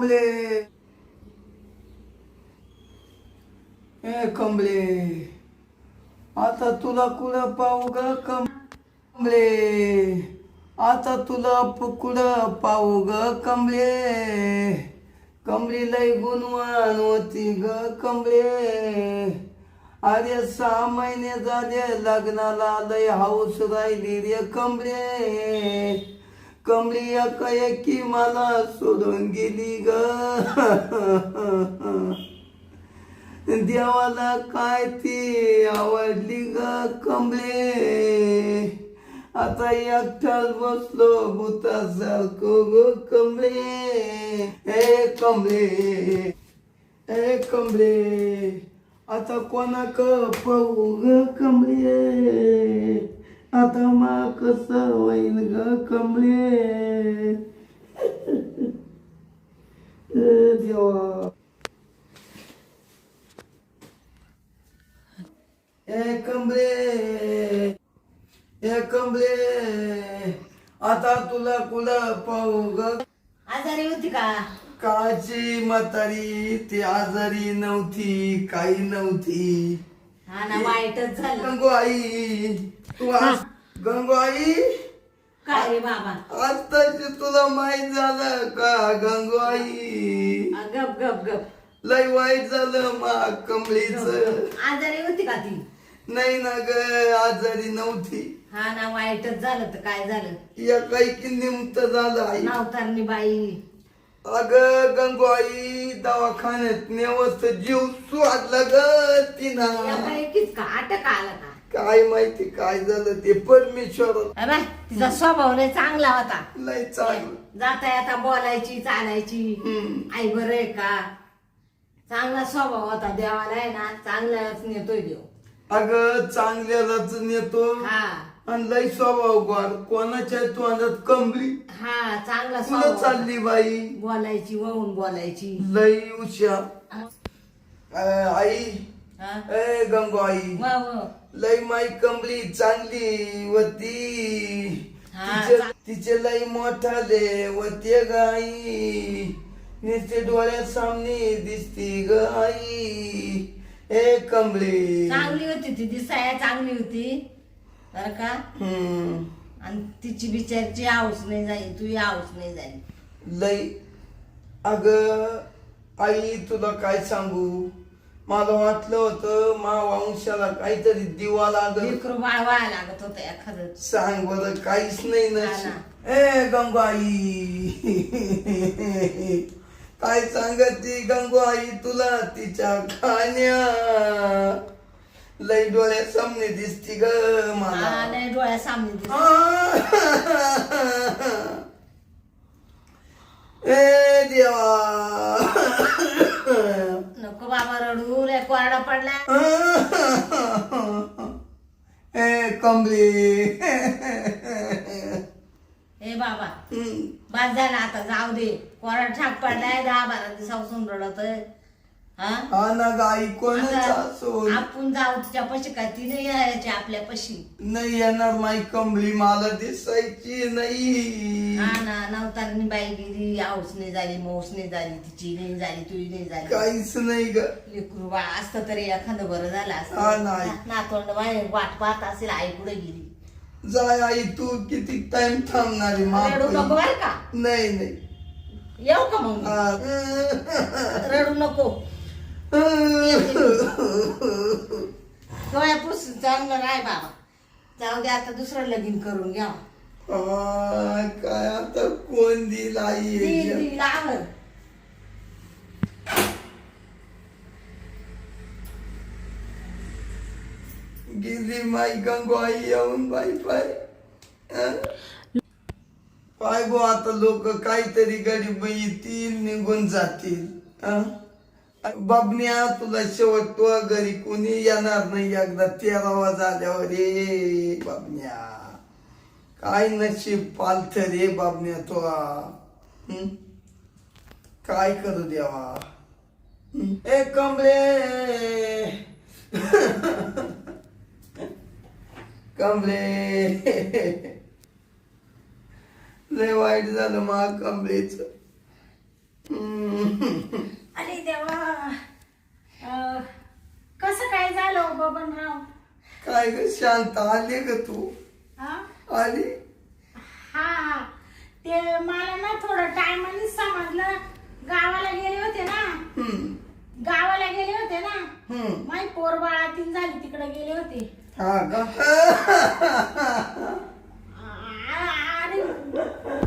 कमले ए कमले आता तुला कुठं पाहू ग कमले आता तुला कुठं पाहू ग कमले कमली लय गुणवान होती ग कमले अरे 6 महिने झाले लग्नाला लय हाऊस राहिली रे कमले कमली एकाएकी मला सोडून गेली ग देवाला काय ती आवडली ग कमले आता एकटाच बसलो भूतासारखो ग कमले ए कमले ए कमले आता कोणाक पाहू ग कमले आता मा कसं होईल ग कमले देवा ए कमले ए कमले आता तुला कुठं पाहू ग आजारी होती का? काची म्हातारी ती आजारी नव्हती काही नव्हती हा ना, वाईटच झालं. गंगू आई तू गंगू आई काय रे बाबा? आताच तुला माहित झालं का गंगू आई गप गप गप. लय वाईट झालं मा कमलीच आजारी होती का ती? नाही ना ग आजारी नव्हती हा ना, वाईटच झालं तर काय झालं? या काही निमत झालं आई नावतारणी बाई. अग गंगूआई दवाखान्यात नेवस जीव स्वादला ग तिना एकाएकीच का अटक आला का? काय माहिती काय झालं ते परमेश्वर अरे तिचा स्वभाव लय चांगला होता. लय चांगलं जाता येता बोलायची चालायची. आई बरं आहे का? चांगला स्वभाव होता. देवाला आहे ना चांगलाच नेतोय देव. अग चांगल्यालाच नेतो हा आणि लय स्वभाव गोड कोणाच्या तोंडात कमली हा, चांगला तुला स्वभाव. चालली बाई बोलायची वळून बोलायची. लय हुशार आई हा? ए गंगू आई वा वा. लय माई कमली चांगली वती हा, तिचे लय मोठाले वते गाई नुसते डोळ्यासामने दिसती ग आई ए कमली चांगली होती ती, दिसाया चांगली होती बर का. आणि तिची बिचारची हाऊस नाही झाली, तुझी हाऊस नाही झाली. लय अग आई तुला काय सांगू मला वाटलं होतं मा वंशाला काहीतरी दिवा लागल लेकरू बाळवायला लागत होत एखादं. सांग बरं काहीच नाही हा ना ना. ए गंगूआई काय सांगती गंगूआई तुला तिच्या खाण्या लय डोळ्यासामने दिसती ग मला हा, लय डोळ्यासामने दिसते. ए देवा नको बाबा रडू, लय कोरडा पडला. ए कमली ए बाबा बस झाला आता, जाऊ दे. कोरडा ठाक पडलाय, 10-12 दिवसापासून रडतोय. हा ना गाई कोणाचा सोड आपण जाऊ तिच्यापाशी काय, ती नाही यायची आपल्यापाशी. नाही येणार माई कमली मला दिसायची नाही हा ना, नवतारणी बाई गेली, हाऊस नाही झाली, मौस नाही झाली, तिची नाही झाली, तुझी नाही झाली. काहीच नाही ग लेकरू बाळ असतं तरी एखादं बरं झालं हा ना. असतं. नातवंड वाट पाहत असेल आई कुठे गेली. जाय आई तू किती टाइम थांबणारी रडू नको बर का. नाही नाही येऊ का मग? रडू नको. डोळ्या पुस चांगलं राय बाबा. जाऊ दे आता, दुसरं लगीन करून घ्या. काय आता कोण दिल आई आवर. गेली माई गंगू आई येऊन बाई पाय पाय गो आता लोक काहीतरी गरीब येतील निघून जातील बाबन्या तुला शेवट तो घरी कोणी येणार नाही एकदा 13वा झाल्यावर रे बाबन्या काय नशीब पालथ रे बाबन्या तो काय करू देवा ए कमळे कमळे लय वाईट झालं मा कमळेच. अरे देवा, कसं काय झालं हो बबनराव? काय ग शांत आली ग तू? हा आली? हा, ते मला ना थोडं टायमाने समजलं. गावाला गेले होते ना, हम्म, गावाला गेले होते ना, हम्म. माई पोर बाळातीन झाली, तिकडे गेले होते. हा का? अरे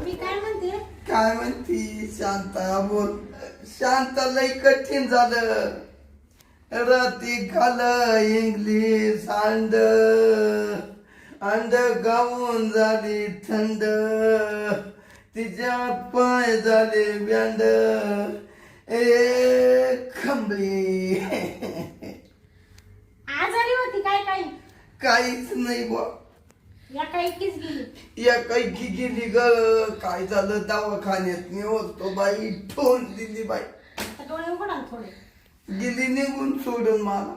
मी काय म्हणते, काय म्हणती शांता? बोल शांत. लय कठीण झालं. राती खाल इंग्लिश अंड अंड गाऊन झाली थंड, तिच्यात पाय झाले ब्यांड. ए खंबी. आजारी होती काय? काही काहीच नाही बुवा. या काही कीच गेली. या काही गेली ग. काय झालं दवाखान्यात मी होतो बाई. ठोन दिली बाई. आता डोळे उघडा थोडे. गेली निघून सोडून मला.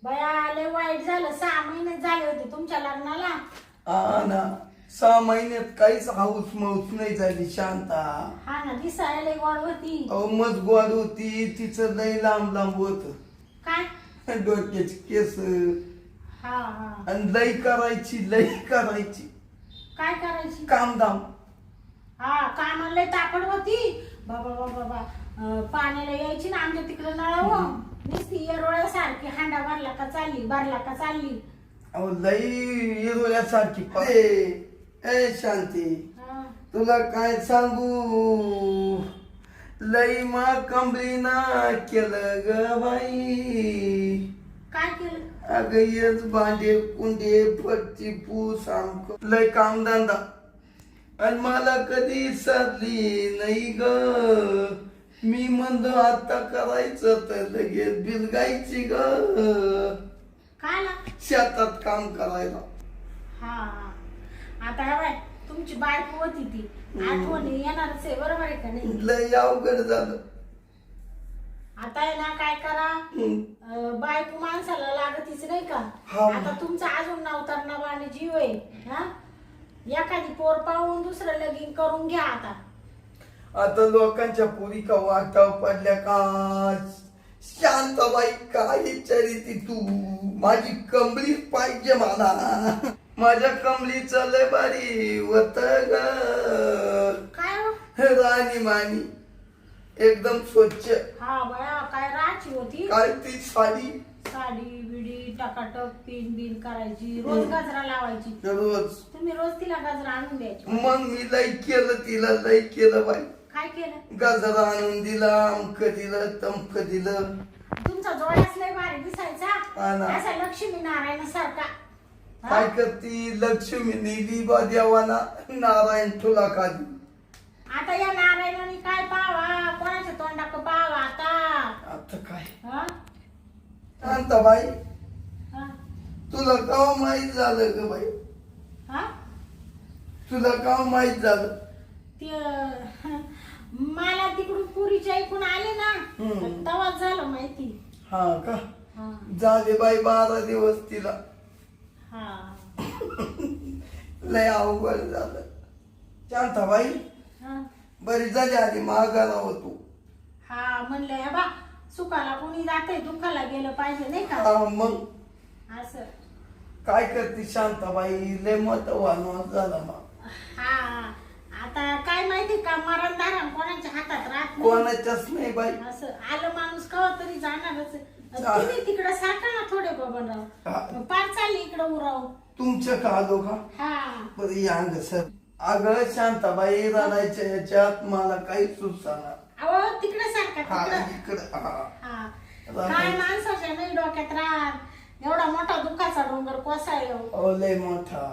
बया लय वाईट झालं. 6 महिने झाले होते तुमच्या लग्नाला. हा ना. 6 महिन्यात काहीच हाऊस माऊस नाही झाली शांता. हा ना, दिसायला लय गोड होती. अहो मज गोड होती. तिचं लय लांब लांब होत. काय? डोक्याची केस. हा हा. आणि लय करायची लय करायची. काय करायची? कामदाम. हा, कामाला लय तापड होती. बाबा बाबा बाबा, पाण्याला यायची ना आमच्या तिकडे नळावं. नुसती येरोळ्यासारखी हांडा भरला का चालली, भरला का चालली. अहो लय हिरोल्यासारखी. ए शांती, हा. तुला काय सांगू? लय मा कंबळीना केलं ग बाई. काय केलं? अगं येच भांडे कुंडे फरची पूस आमक लय कामधंदा. आणि मला कधी साधली नाही ग. मी म्हणतो आता करायचं तर लगेच बिलगायची ग. काय ना? शेतात काम करायला. हा हा. आता हे बाय, तुमची बायको होती ती. आठवण येणारच आहे, बरोबर आहे का नाही? लय अवघड झालं. आता आहे ना, काय करा, हम्म. बायको माणसाला लागतीच नाही का? हा. आता तुमचा अजून नवतरणा बाणे जीव आहे. हा, एखादी पोर पाहून दुसरं लगीन करून घ्या आता. आता लोकांच्या पोरी का वाटाव पडल्या का? शांताबाई काय विचारी तू? माझी कमळी पाहिजे मला. माझ्या कमळीचं लय भारी होत ग. काय हो? राणी मानी एकदम स्वच्छ. हा बया, काय राची होती. काय ती साडी साडी बिडी टकाटक पिन बिन करायची, रोज गजरा लावायची. रोज. तुम्ही रोज तिला गजरा आणून द्यायची. मग मी लय केलं तिला. लय केलं बाई. काय केलं? गजरा आणून दिला, अमक दिलं तमक दिलं. तुमचा जोड्याच लय भारी दिसायचा. हा ना. असा लक्ष्मी नारायण सारखा. काय करती? लक्ष्मी नेली बा देवाना. नारायण तुला खाली. आता या नारायणाने काय पावा, कोणाच्या तोंडाक पावा आता. आता काय हा? शांताबाई, हा? तुला का माहित झालं ग बाई? हा? तुला का माहित झालं? ते मला तिकडून पुरीच्या ऐकून आले ना, तेव्हाच झालं माहिती. हा का? हा झाले बाई 12 दिवस तिला. हा. लय अवघड झालं. शांताबाई हा. बरी झाली आधी मागायला होतो. हा, म्हणलं हे बा, सुखाला कोणी जाते, दुःखाला गेलं पाहिजे नाही का? हा मग असं. काय करते शांताबाई? लय महत्वान झाला मग. हा, आता काय माहिती का, मरण धारण कोणाच्या हातात राहत नाही. कोणाच्याच नाही बाई. असं आलं माणूस कवा तरी जाणारच. हा. तुम्ही तिकडे सारखा ना थोडे हा. बबनराव, पार चालली इकडे उराव. तुमच्या का आलो का? हा. बरं यांग सर. अगं शांताबाई, रडायच्या याच्यात मला काही सुचणार. अहो तिकडे सारखा हा तिकडं. इकडं. हा हा. राहत. काय माणसाच्या नाही डोक्यात राहत. एवढा मोठा दुःखाचा डोंगर कोसाय लय मोठा.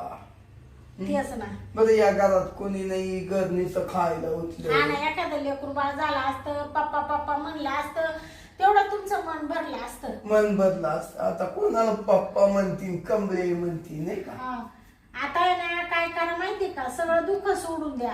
तेच ना. बरं या घरात कोणी नाही. गरणीचं खायला हा उठलं. ना, एखादं लेकरू बाळ झालं असतं, पप्पा पप्पा म्हणलं असतं, तेवढं तुमचं मन भरलं असतं. मन बदला असतं. आता कोणाला पप्पा म्हणतील, कमरे म्हणतील नाही का? हा. आता आहे ना, काय करा माहितीये का, सगळं दुःख सोडून द्या.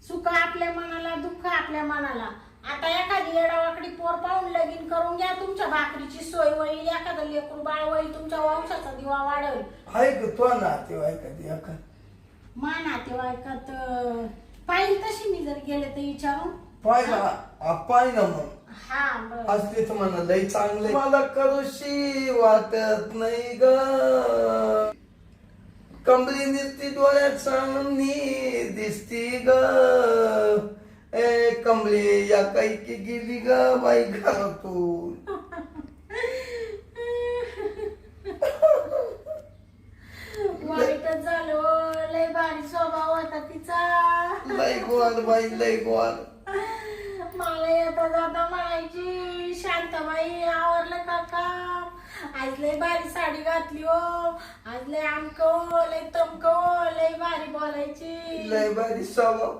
सुख आपल्या मनाला, दुःख आपल्या मनाला. आता एखादी येडावाकडी पोर पाहून लगीन करून घ्या, तुमच्या भाकरीची सोय होईल, एखादं लेकरू बाळ होईल, तुमच्या वंशाचा दिवा वाढेल. आहे का तो नातेवाईकात एका? मा नातेवाईकात पाहिजे तशी मी जर गेले तर विचारून पाय ना मग हा बरं. असलीच म्हणा लय चांगलं मला करूशी वाटत नाही ग कमली दिसती डोळ्यात सामनी दिसती ग ए कमली या काही की गेली ग बाई घरातून वाईटच झालं लय भारी स्वभाव होता तिचा. लय गोड बाई लय गोड मला येता जाता म्हणायची शांताबाई आवरलं का काम आज लय भारी साडी घातली हो आज लय आमक हो लय तमक हो लय भारी बोलायची. लय बाई स्वभाव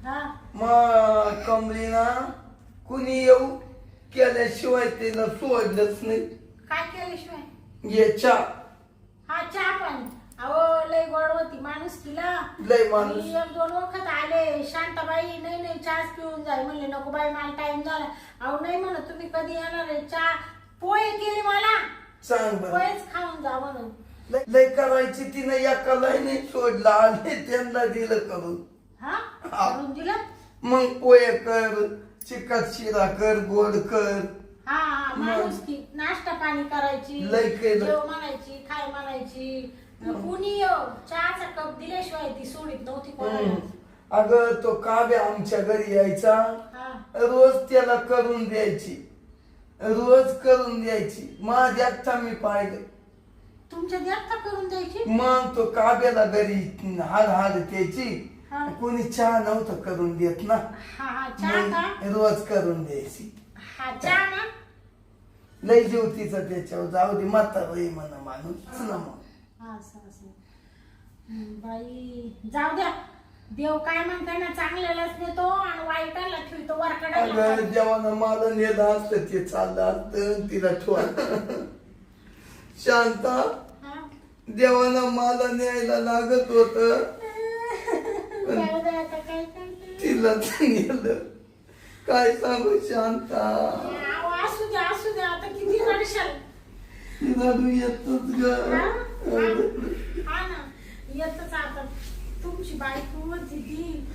हा मग कमली ना कुणी येऊ केल्याशिवाय तिला सोडलंच नाही काय केल्याशिवाय याच्या हा चहा पण अहो लय गोड होती माणूस तिला. लय माणूस मी 1-2 वखत आले शांताबाई नाही चहाच पिऊन जाय म्हणले नको बाई मला टाइम झाला. अहो नाही म्हणत तुम्ही कधी येणार आहे चहा पोहे केली मला सांग बरं पोहेच खाऊन जा म्हणून. लय करायची तिनं एकाला नाही सोडला आणि त्यांना दिलं करून हा करून दिलं. मग पोहे कर चिकट शिरा कर गोड कर हा हा माणूस की नाश्ता पाणी करायची लय केलं. जेव म्हणायची खाय म्हणायची कुणी येऊ चहाचा कप दिल्याशिवाय ती सोडीत नव्हती कोणाला. अगं तो काव्या आमच्या घरी यायचा हा रोज त्याला करून द्यायची रोज करून द्यायची माझ्या एकटा मी पाहिलं तुमच्या देखता करून द्यायची. मग तो काव्याला घरी हाड द्यायची हा. कोणी चहा नव्हतं करून देत ना हा हा चहा का मग रोज करून द्यायची हा चहा ना. लय जीव तिचा त्याच्यावर जाऊ दे म्हातारं म्हणा माणूस ना मग असं असं बाई जाऊ द्या देव काय म्हणताय ना चांगल्यालाच देतो आणि वाईटाला ठेवतो वरकडाला. अगं देवानं मला नेलं असतं ते चाललं असतं तिला ठेवा शांता हा. देवानं मला न्यायला लागत होत जाऊ द्या आता काय करते. तिला नेलं काय सांगू शांता अहो, असू द्या आता किती रडशाल. रडू येतच ग हा ना येतच आता तुमची बायको होती ती.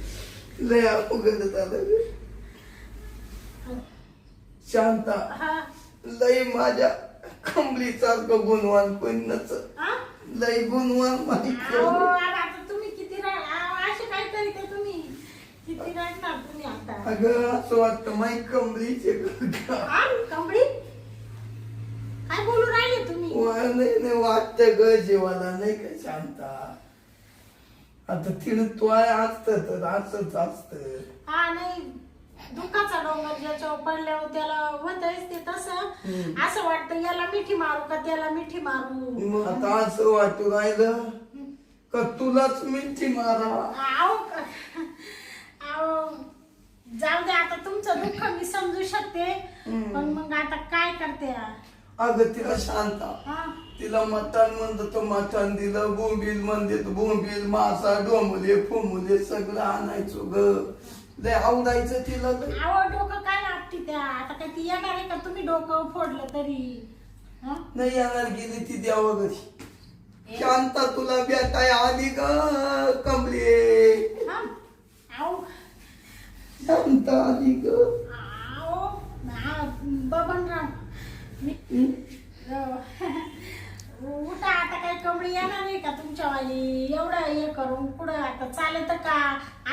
लय अवघड झालं ग. शांता हा लय माझ्या कमलीसारखं गुणवान कोण नच हा? लय गुणवान अहो, माहिती आता तुम्ही किती असे काय करीत तुम्ही किती रडणार तुम्ही आता. अगं असं वाटतं माई कमलीचे हा? कंबळी काय बोलू राहिले तुम्ही. नाही वाटतं ग जीवाला नाही का शांता आता तिनं तो असत तर असंच असत हा नाही दुःखाचा डोंगर ज्याच्यावर पडल्यावर त्याला होतच ते तसं असं वाटतं याला मिठी मारू का त्याला मिठी मारू. मग आता असं वाटू राहिलं का तुलाच मिठी मारा आहो आहो जाऊ दे आता तुमचं दुःख मी समजू शकते पण मग आता काय करते. अगं तिला शांता हा तिला मटण म्हणत तो मटण दिलं बोंबील म्हणते तो बोंबील मासा डोंबले फुमुले सगळं आणायचो ग लय आवडायचं तिला लय. आहो डोकं काय लागते त्या आता काय ती येणार आहे का तुम्ही डोकं फोडलं तरी. हा? नाही येणार गेली ती देवा घरी शांता तुला भेटाय आली ग कमले हा? आहो शांता आली ग आहो बबनराव उठा आता काय कमळी येणार नाही का तुमच्यावाली एवढं हे करून पुढं आता चालत का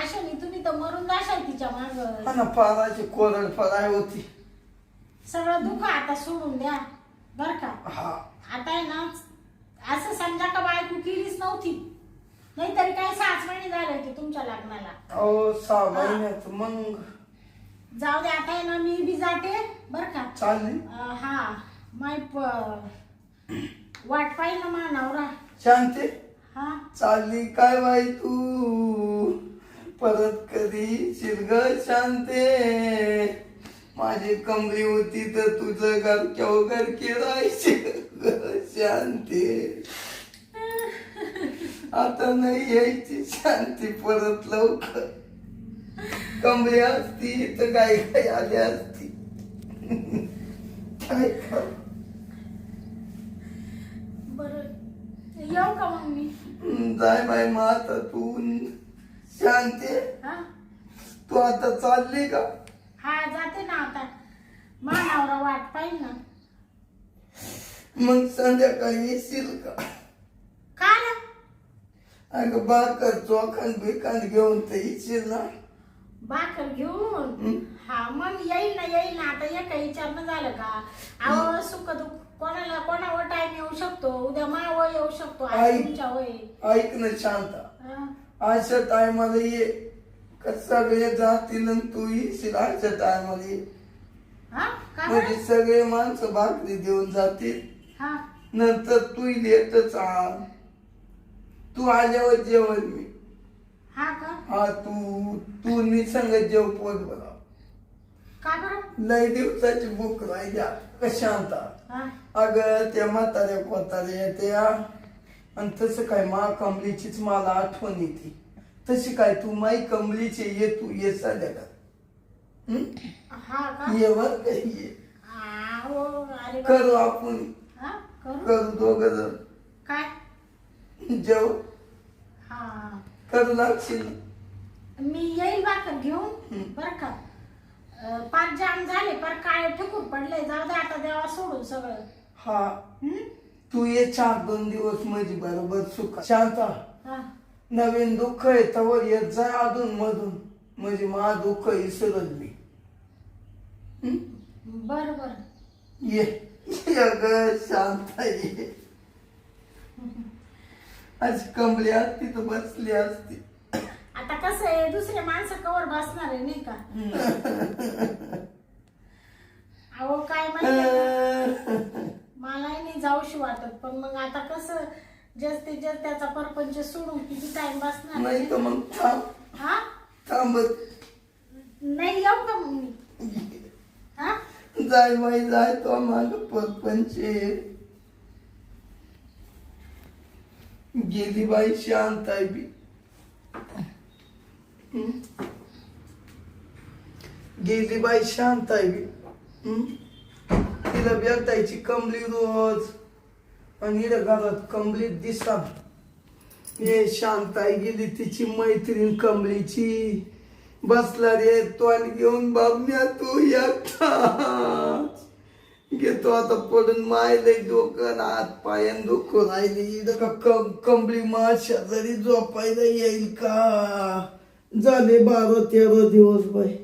अशाने तुम्ही तर मरून जाशाल तिच्या माग. ना फाराची कोरड फराय होती सगळं दुःख आता सोडून द्या बर का. हा आता आहे ना असं समजा का बायको केलीच नव्हती नाहीतरी काय 6 महिने झाले होते तुमच्या लग्नाला. अहो 6 महिन्यात मग जाऊ दे आता आहे ना मी बी जाते बर का. चालली हा माय वाट पाहिजे मा नवरा. शांती हा चालली काय बाई तू परत कधी शिरग शांते माझी कमरी होती तर तुझं घर केव्हा घर केरायचे शांती आता नाही यायची शांती परत लवकर कमरी असती तर काय काय आली असती काय कर बरं येऊ का मग मी. जाय बाई मग आता तू शांती हा तू आता चालली का? हा जाते ना आता. मानावरा वाट पाहिजे ना. मग संध्याकाळी येशील का? का रे? अगं भाकर चोखण बिकण घेऊन तर येशील ना? भाकर घेऊन हा मग येईल ना आता एका विचारणं झालं का? अहो सुख दुःख कोणाला कोणावर टाइम येऊ शकतो. उद्या मावळ येऊ शकतो. आज आई. तुमच्या वय ऐक ना शांता, हा. अशा टायमाला ये. सगळे जातील आणि तू येशील अशा टायमाला ये. हा? का म्हणजे बरं? सगळे माणसं भाकरी देऊन जातील. हा नंतर तू येतच आण. तू आल्यावर जेवण मी. हा का? हा तू निसंग जेव पोट बघा. का बरं? लय दिवसाची भूक राहिल्या का शांता? हा अगं त्या म्हाताऱ्या कोताऱ्या त्या आणि तसं काय मा कमलीचीच मला आठवण येते. तशी काय तू माई कमलीचे ये, तू ये साध्या का? हा का? ये वर का ये. अहो, अरे बा- करू आपण, हा करू करू दोघं जण काय? जेव हा करू लागशील ना? मी येईल भाकर घेऊन बरं का. पाच जाम झाले पर काय ठिकून पडले. जाऊ दे आता देवा सोडून सगळं. हा हम्म? तू ये 4-2 दिवस माझी बरोबर सुख. शांता हा नवीन दुःख आहे तवर येत जाय अधून मधून, म्हणजे मा दुःख विसरल मी. बरं बरं. ये अगं शांता ये. आज कमली असती तर बसली असती. आता कसं आहे दुसरे माणसं कवर बसणार आहे नाही का? अहो काय माहिती मलाही नाही जाऊशी वाटत. पण मग आता कसं जास्तीत जास्त त्याचा परपंच सोडून किती टाइम बसणार नाही तर मग थांब हा थांबत नाही येऊ का मग मी? हा जाय बाई जाय तो माग परपंचे. गेली बाई शांत आहे बी. गेली बाई शांत आहे बी. तिला भेटायची कमली रोज आणि हिला घरात कमली दिसा. हे शांताई गेली तिची मैत्रीण कमलीची. बसला रे तोंड घेऊन बाबन्या तू एकटा. घेतो आता पडून मायले डोकं हात पायान दुखून राहिली. कमली मा शेजारी झोपायला येईल का? झाले 12-13 दिवस बाई.